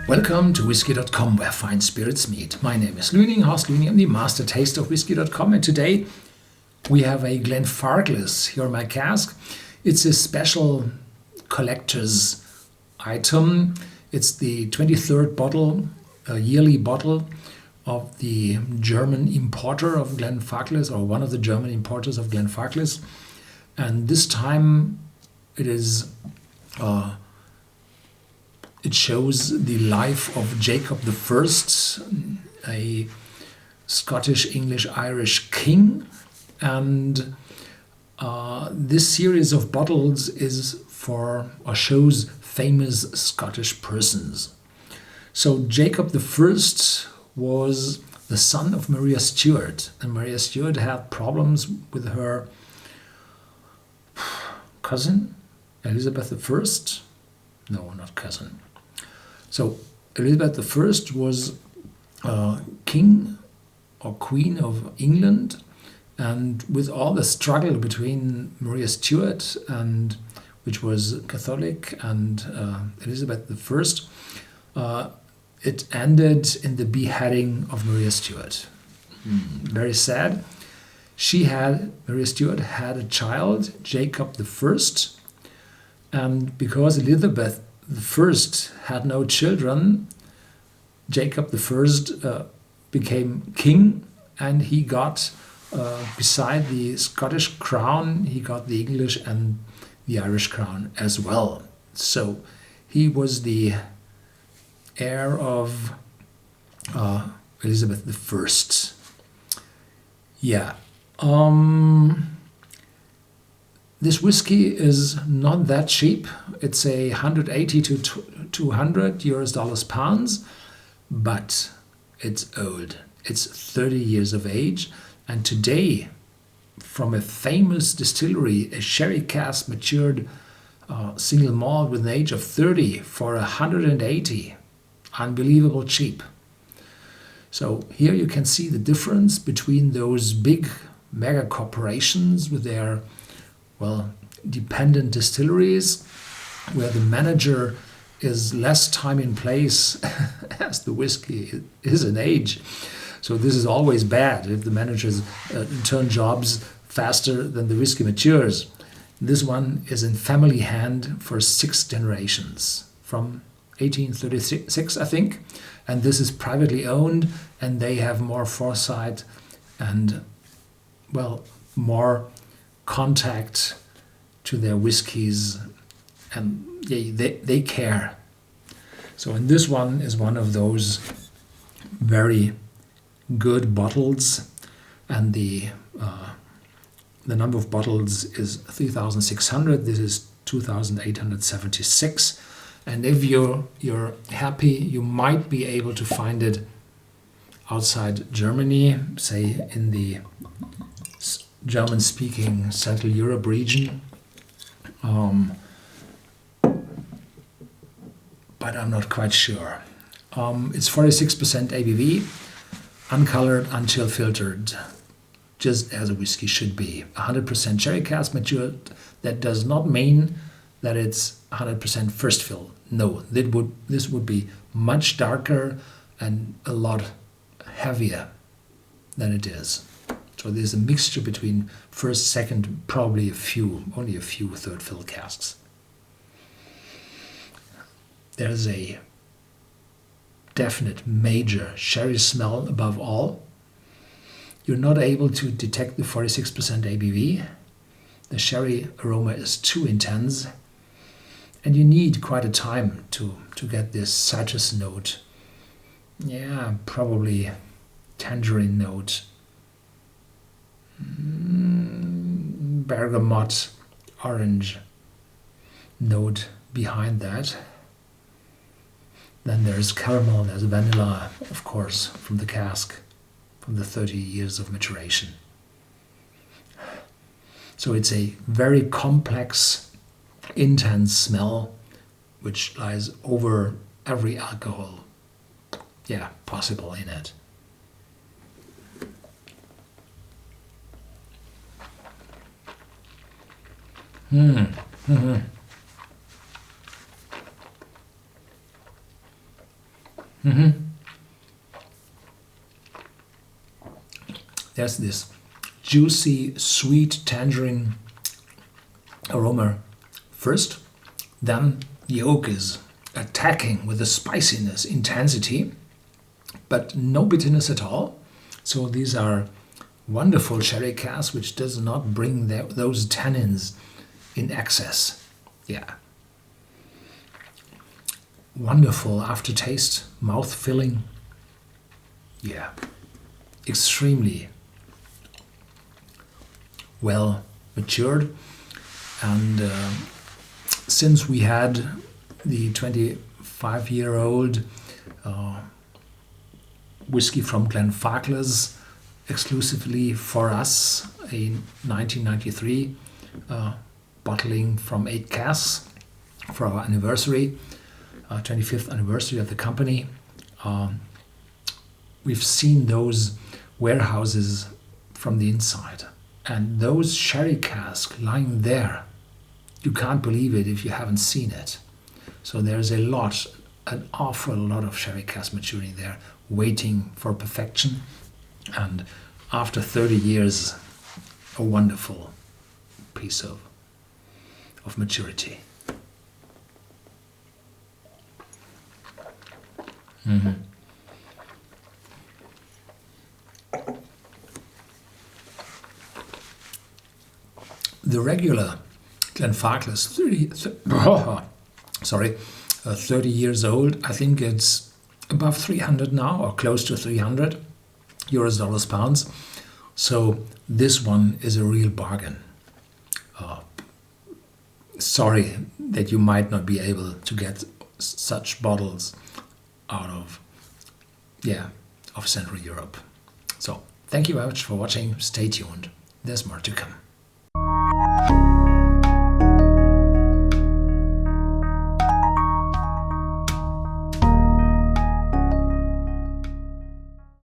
Welcome to Whisky.com, where fine spirits meet. My name is Lüning, Horst Lüning. I'm the master taster of Whisky.com, and today we have a Glenfarclas here in my cask. It's a special collector's item. It's the 23rd bottle, a yearly bottle of the German importer of Glenfarclas, or one of the German importers of Glenfarclas. And this time it is it shows the life of Jakob I, a Scottish, English, Irish king. And this series of bottles is for, or shows famous Scottish persons. So Jakob I was the son of Maria Stuart, and Maria Stuart had problems with her cousin, Elizabeth I. No, not cousin. So Elizabeth I was king or queen of England, and with all the struggle between Maria Stuart, and which was Catholic, and Elizabeth I, it ended in the beheading of Maria Stuart. Very sad. Maria Stuart had a child, Jakob I, and because Elizabeth I had no children, Jakob I became king, and he got, beside the Scottish crown, he got the English and the Irish crown as well. So he was the heir of Elizabeth I. Yeah. This whiskey is not that cheap. It's a 180 to 200 US pounds, but it's old. It's 30 years of age, and today, from a famous distillery, a sherry cask matured single malt with an age of 30 for 180. Unbelievable cheap. So here you can see the difference between those big mega corporations with their, well, dependent distilleries, where the manager is less time in place as the whiskey is in age. So this is always bad if the managers turn jobs faster than the whiskey matures. This one is in family hand for 6 generations, from 1836, I think, and this is privately owned, and they have more foresight and, well, more contact to their whiskies, and they care. So, and this one is one of those very good bottles, and the number of bottles is 3,600. This is 2,876. And if you're happy, you might be able to find it outside Germany, say in the German-speaking Central Europe region. But I'm not quite sure. It's 46% ABV, uncolored, unchill filtered, just as a whiskey should be. 100% sherry cask matured. That does not mean that it's 100% first fill. No, this would be much darker and a lot heavier than it is. So there's a mixture between first, second, probably only a few third fill casks. There's a definite major sherry smell above all. You're not able to detect the 46% ABV. The sherry aroma is too intense, and you need quite a time to get this citrus note. Yeah, probably tangerine note. Bergamot, orange note behind that. Then there's caramel, there's vanilla, of course, from the cask, from the 30 years of maturation. So it's a very complex, intense smell, which lies over every alcohol, possible in it. There's this juicy, sweet tangerine aroma first, then the oak is attacking with the spiciness, intensity, but no bitterness at all. So these are wonderful sherry casks which does not bring those tannins in excess. Yeah. Wonderful aftertaste, mouth filling. Yeah. Extremely well matured. And since we had the 25-year-old whiskey from Glenfarclas exclusively for us in 1993, bottling from 8 casks for our anniversary, 25th anniversary of the company. We've seen those warehouses from the inside, and those sherry casks lying there, you can't believe it if you haven't seen it. So there's an awful lot of sherry casks maturing there, waiting for perfection. And after 30 years, a wonderful piece of maturity. The regular Glenfarclas, 30 years old. I think it's above 300 now, or close to 300 euros, dollars, pounds. So this one is a real bargain. Sorry that you might not be able to get such bottles out of Central Europe. So thank you very much for watching. Stay tuned. There's more to come.